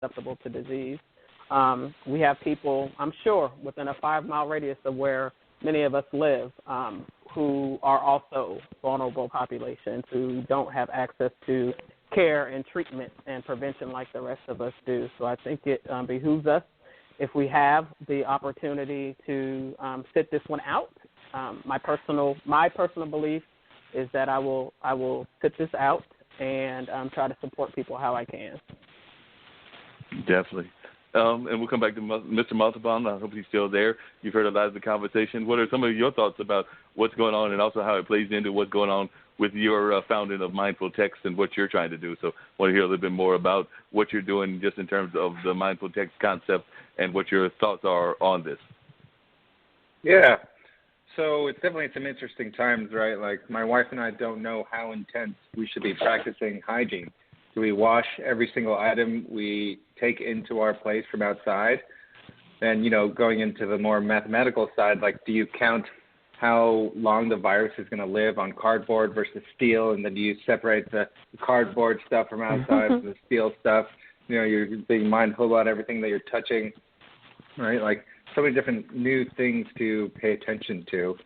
susceptible to disease. We have people, I'm sure, within a 5-mile radius of where many of us live who are also vulnerable populations who don't have access to care and treatment and prevention like the rest of us do. So I think it behooves us, if we have the opportunity, to sit this one out. My personal belief is that I will sit this out and try to support people how I can. Definitely. And we'll come back to Mr. Montalban. I hope he's still there. You've heard a lot of the conversation. What are some of your thoughts about what's going on and also how it plays into what's going on with your founding of Mindful Text and what you're trying to do? So I want to hear a little bit more about what you're doing just in terms of the Mindful Text concept and what your thoughts are on this. Yeah. So it's definitely some interesting times, right? Like my wife and I don't know how intense we should be practicing hygiene. Do we wash every single item we take into our place from outside? And, going into the more mathematical side, like do you count how long the virus is going to live on cardboard versus steel? And then do you separate the cardboard stuff from outside from the steel stuff? You're being mindful about everything that you're touching, right? Like so many different new things to pay attention to.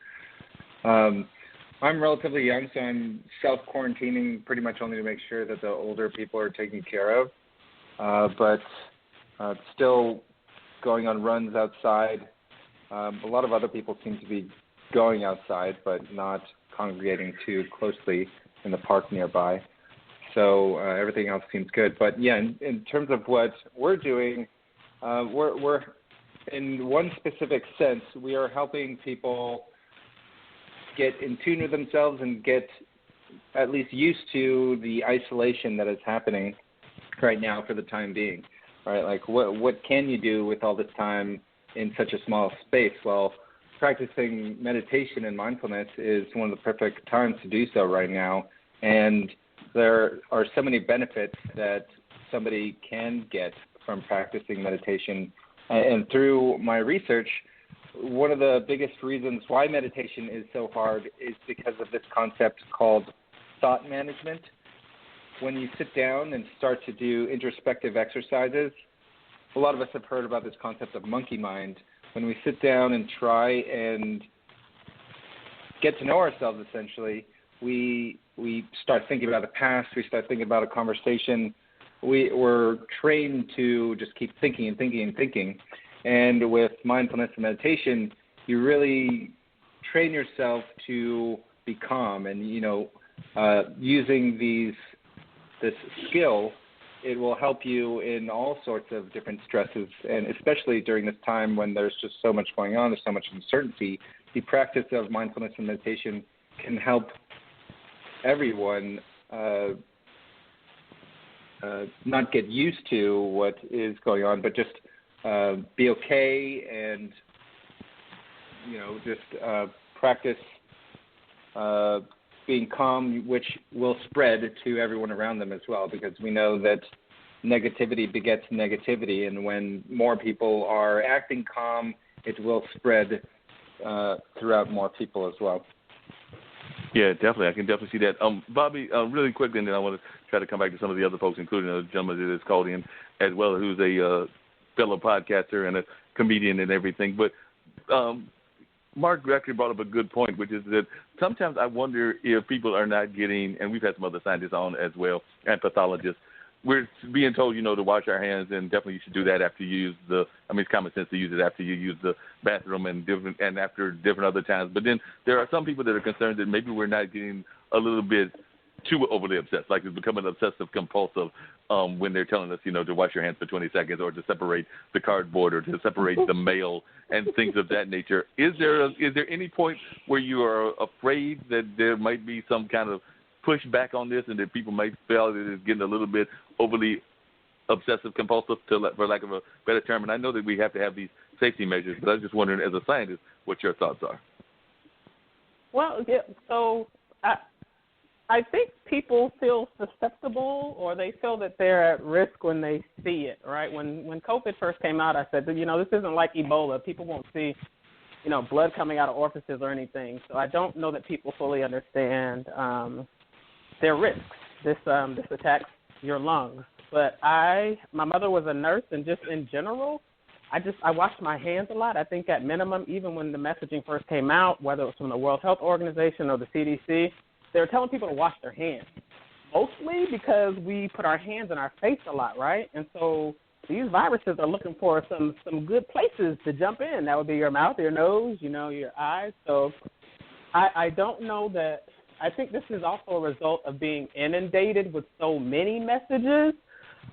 I'm relatively young, so I'm self-quarantining pretty much only to make sure that the older people are taken care of. But still going on runs outside. A lot of other people seem to be going outside, but not congregating too closely in the park nearby. So everything else seems good. But yeah, in terms of what we're doing, we're in one specific sense, we are helping people get in tune with themselves and get at least used to the isolation that is happening right now for the time being, right? Like what can you do with all this time in such a small space? Well, practicing meditation and mindfulness is one of the perfect times to do so right now. And there are so many benefits that somebody can get from practicing meditation. And through my research, one of the biggest reasons why meditation is so hard is because of this concept called thought management. When you sit down and start to do introspective exercises, a lot of us have heard about this concept of monkey mind. When we sit down and try and get to know ourselves, essentially, we start thinking about the past, we start thinking about a conversation. We're trained to just keep thinking and thinking and thinking. And with mindfulness and meditation, you really train yourself to be calm. And, using this skill, it will help you in all sorts of different stresses. And especially during this time when there's just so much going on, there's so much uncertainty, the practice of mindfulness and meditation can help everyone not get used to what is going on, but just be okay and, just practice being calm, which will spread to everyone around them as well, because we know that negativity begets negativity, and when more people are acting calm, it will spread throughout more people as well. Yeah, definitely. I can definitely see that. Bobby, really quickly, and then I want to try to come back to some of the other folks, including a gentleman that is called in as well, who's a fellow podcaster and a comedian and everything. But Mark actually brought up a good point, which is that sometimes I wonder if people are not getting, and we've had some other scientists on as well, and pathologists, we're being told, to wash our hands, and definitely you should do that after you use it's common sense to use it after you use the bathroom and after different other times. But then there are some people that are concerned that maybe we're not getting a little bit too overly obsessed, like it's becoming obsessive compulsive when they're telling us, to wash your hands for 20 seconds or to separate the cardboard or to separate the mail and things of that nature. Is there any point where you are afraid that there might be some kind of push back on this and that people might feel that it's getting a little bit overly obsessive compulsive, for lack of a better term? And I know that we have to have these safety measures, but I was just wondering, as a scientist, what your thoughts are. Well, yeah, so I think people feel susceptible, or they feel that they're at risk when they see it, right? When COVID first came out, I said, this isn't like Ebola. People won't see, blood coming out of orifices or anything. So I don't know that people fully understand their risks. This attacks your lungs, but my mother was a nurse, and just in general, I washed my hands a lot. I think at minimum, even when the messaging first came out, whether it was from the World Health Organization or the CDC, they were telling people to wash their hands, mostly because we put our hands in our face a lot, right? And so these viruses are looking for some good places to jump in. That would be your mouth, your nose, your eyes. So I don't know that. I think this is also a result of being inundated with so many messages.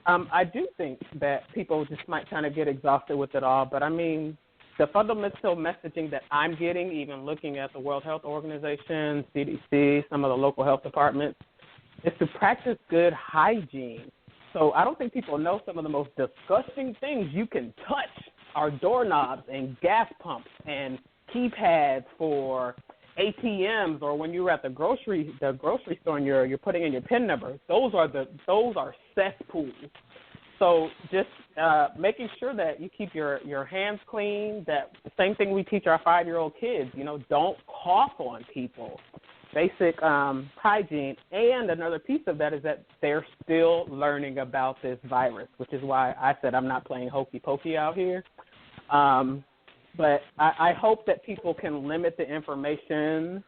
I do think that people just might kind of get exhausted with it all. But, I mean, the fundamental messaging that I'm getting, even looking at the World Health Organization, CDC, some of the local health departments, is to practice good hygiene. So I don't think people know some of the most disgusting things you can touch are doorknobs and gas pumps and keypads for ATMs, or when you're at the grocery store and you're putting in your PIN number. Those are cesspools. So just making sure that you keep your hands clean. That the same thing we teach our 5-year-old kids. Don't cough on people. Basic hygiene. And another piece of that is that they're still learning about this virus, which is why I said I'm not playing hokey pokey out here. But I hope that people can limit the information.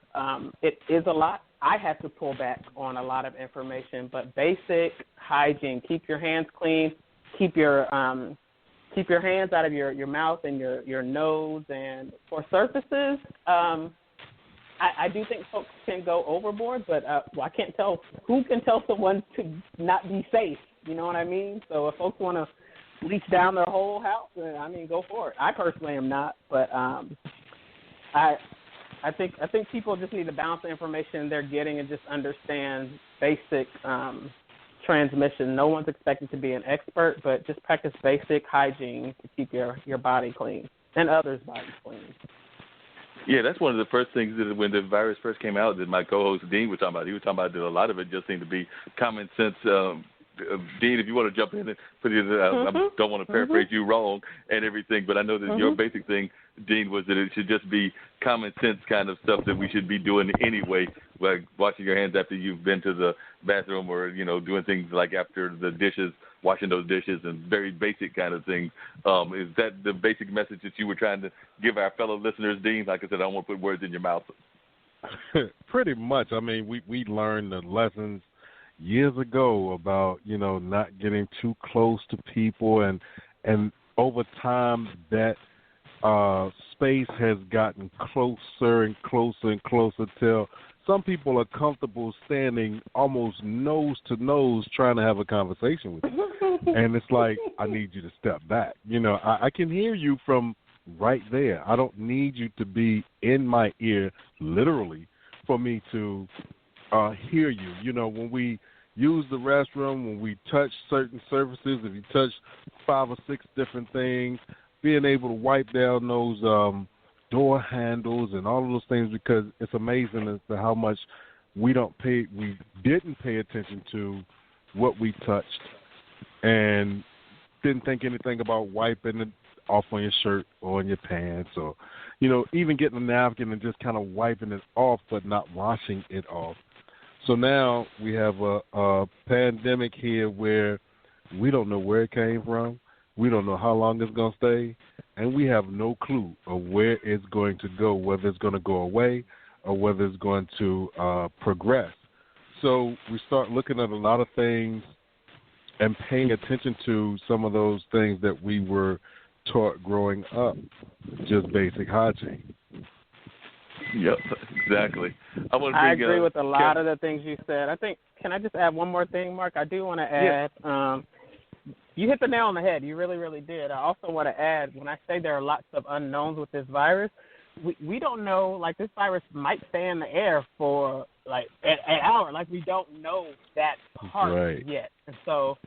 It is a lot. I have to pull back on a lot of information, but basic hygiene. Keep your hands clean. Keep your hands out of your mouth and your nose. And for surfaces, I do think folks can go overboard, but I can't tell who can tell someone to not be safe. You know what I mean? So if folks want to bleach down their whole house, I mean, go for it. I personally am not, but I think people just need to balance the information they're getting and just understand basic transmission. No one's expected to be an expert, but just practice basic hygiene to keep your body clean and others' bodies clean. Yeah, that's one of the first things that when the virus first came out that my co-host Dean was talking about. He was talking about that a lot of it just seemed to be common sense. Dean, if you want to jump in and put it, I don't want to paraphrase you wrong and everything, but I know that your basic thing, Dean, was that it should just be common sense kind of stuff that we should be doing anyway, like washing your hands after you've been to the bathroom or, doing things like after the dishes, washing those dishes and very basic kind of things. Is that the basic message that you were trying to give our fellow listeners, Dean? Like I said, I don't want to put words in your mouth. Pretty much. I mean, we learned the lessons years ago about, not getting too close to people, and over time that space has gotten closer and closer and closer till some people are comfortable standing almost nose to nose trying to have a conversation with you. And it's like, I need you to step back. I can hear you from right there. I don't need you to be in my ear, literally, for me to hear you. When we use the restroom, when we touch certain surfaces, if you touch 5 or 6 different things, being able to wipe down those door handles and all of those things, because it's amazing as to how much we didn't pay attention to what we touched and didn't think anything about wiping it off on your shirt or on your pants, or even getting a napkin and just kind of wiping it off but not washing it off. So now we have a pandemic here where we don't know where it came from. We don't know how long it's going to stay, and we have no clue of where it's going to go, whether it's going to go away or whether it's going to progress. So we start looking at a lot of things and paying attention to some of those things that we were taught growing up, just basic hygiene. Yep, exactly. I agree with a lot of the things you said. I think, can I just add one more thing, Mark? I do want to add, you hit the nail on the head. You really, really did. I also want to add, when I say there are lots of unknowns with this virus, we don't know, like this virus might stay in the air for like an hour. Like we don't know that part yet. And so,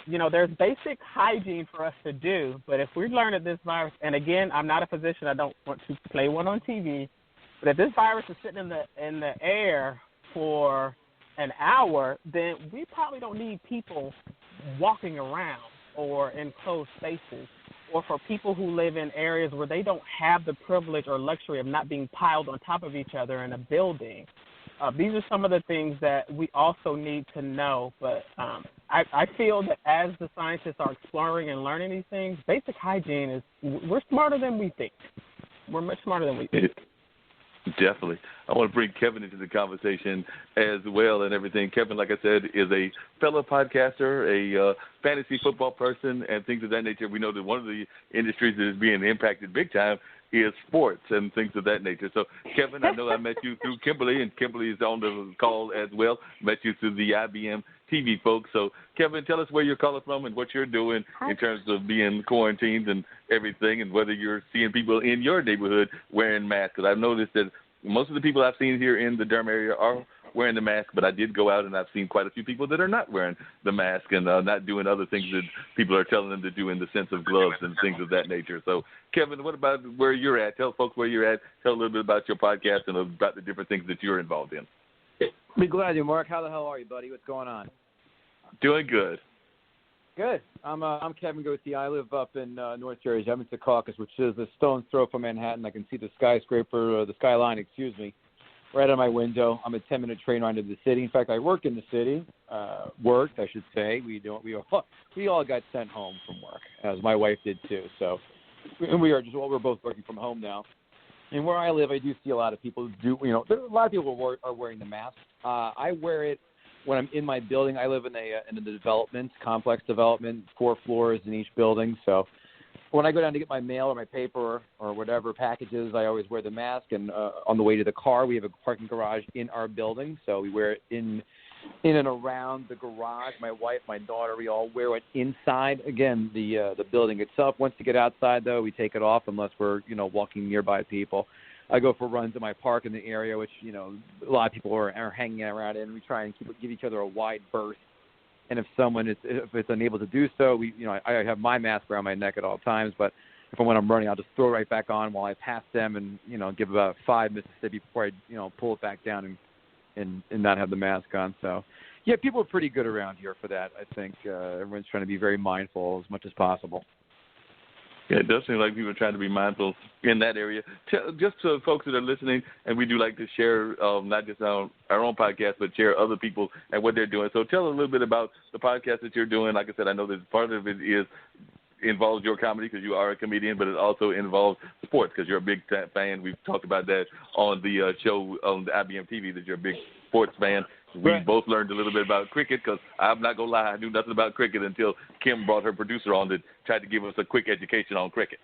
there's basic hygiene for us to do. But if we learn that this virus, and again, I'm not a physician. I don't want to play one on TV. But if this virus is sitting in the air for an hour, then we probably don't need people walking around or in closed spaces, or for people who live in areas where they don't have the privilege or luxury of not being piled on top of each other in a building. These are some of the things that we also need to know. But I feel that as the scientists are exploring and learning these things, basic hygiene is, we're smarter than we think. We're much smarter than we think. Definitely. I want to bring Kevin into the conversation as well and everything. Kevin, like I said, is a fellow podcaster, a fantasy football person, and things of that nature. We know that one of the industries that is being impacted big time is sports and things of that nature. So, Kevin, I know I met you through Kimberly, and Kimberly is on the call as well. Met you through the IBM TV folks. So, Kevin, tell us where you're calling from and what you're doing in terms of being quarantined and everything, and whether you're seeing people in your neighborhood wearing masks. Because I've noticed that most of the people I've seen here in the Durham area are wearing the mask, but I did go out and I've seen quite a few people that are not wearing the mask and not doing other things that people are telling them to do in the sense of gloves and things of that nature. So, Kevin, what about where you're at? Tell folks where you're at. Tell a little bit about your podcast and about the different things that you're involved in. Be glad to, Mark. How the hell are you, buddy? What's going on? Doing good. Good. I'm Kevin Gauthier. I live up in North Jersey. I'm in Secaucus, which is a stone's throw from Manhattan. I can see the skyline, right on my window. I'm a 10-minute train ride to the city. In fact, I work in the city. Worked, I should say. We all got sent home from work, as my wife did too. So we're both working from home now. And where I live, I do see a lot of people a lot of people are wearing the mask. I wear it when I'm in my building. I live in a complex development, 4 floors in each building. So when I go down to get my mail or my paper or whatever packages, I always wear the mask. And on the way to the car, we have a parking garage in our building, so we wear it in and around the garage. My wife, my daughter, we all wear it inside. Again, the building itself. Once you get outside, though, we take it off unless we're walking nearby people. I go for runs in my park in the area, which a lot of people are hanging around in. We try and give each other a wide berth. And if it's unable to do so, I have my mask around my neck at all times. But when I'm running, I'll just throw it right back on while I pass them, and give about 5 Mississippi before I pull it back down and not have the mask on. So yeah, people are pretty good around here for that. I think everyone's trying to be very mindful as much as possible. Yeah, it does seem like people are trying to be mindful in that area. Just so folks that are listening, and we do like to share not just our own podcast, but share other people and what they're doing. So tell a little bit about the podcast that you're doing. Like I said, I know that part of it involves your comedy because you are a comedian, but it also involves sports because you're a big fan. We've talked about that on the show on the IBM TV that you're a big sports fan. We both learned a little bit about cricket because I'm not going to lie, I knew nothing about cricket until Kim brought her producer on that tried to give us a quick education on cricket.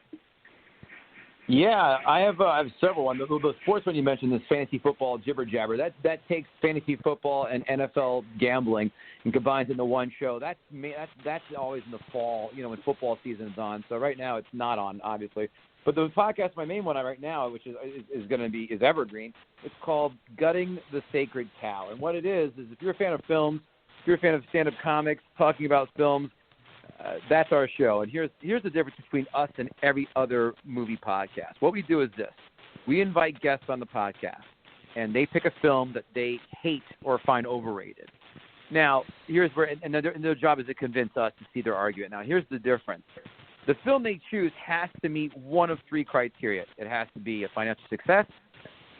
Yeah, I have several. The sports one you mentioned, this fantasy football jibber jabber, that takes fantasy football and NFL gambling and combines into one show. That's always in the fall, when football season's on. So right now it's not on, obviously. But the podcast, my main one right now, which is evergreen. It's called Gutting the Sacred Cow. And what it is if you're a fan of films, if you're a fan of stand-up comics, talking about films, that's our show. And here's the difference between us and every other movie podcast. What we do is this. We invite guests on the podcast, and they pick a film that they hate or find overrated. Now, here's where – and their job is to convince us to see their argument. Now, here's the difference. The film they choose has to meet one of 3 criteria. It has to be a financial success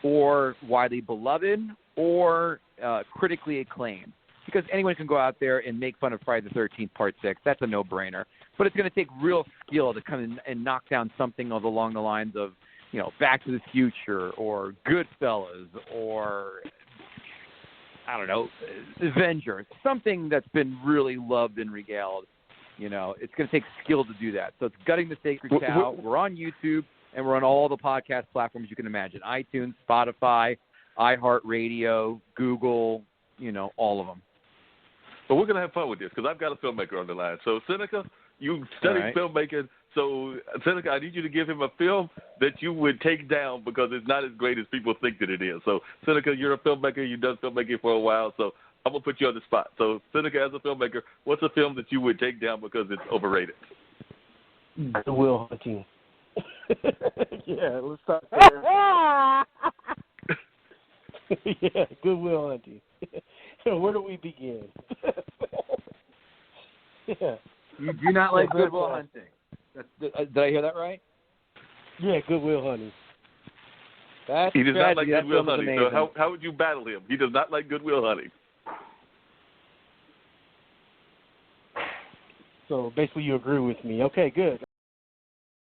or widely beloved or critically acclaimed. Because anyone can go out there and make fun of Friday the 13th Part 6. That's a no-brainer. But it's going to take real skill to come in and knock down something along the lines of, Back to the Future or Goodfellas or, I don't know, Avengers. Something that's been really loved and regaled. It's going to take skill to do that. So it's Gutting the Sacred Cow. We're on YouTube, and we're on all the podcast platforms you can imagine. iTunes, Spotify, iHeartRadio, Google, all of them. But we're going to have fun with this because I've got a filmmaker on the line. So, Seneca, you studied filmmaking. So, Seneca, I need you to give him a film that you would take down because it's not as great as people think that it is. So, Seneca, you're a filmmaker. You've done filmmaking for a while. So, I'm going to put you on the spot. So, Seneca, as a filmmaker, what's a film that you would take down because it's overrated? Good Will Hunting. Yeah, let's start there. Yeah, Good Will Hunting. Where do we begin? Yeah. You do not like Good Will Hunting. Did I hear that right? Yeah, Good Will Hunting. He does not like Good Will Hunting. So how would you battle him? He does not like Good Will Hunting. So basically, you agree with me. Okay, good.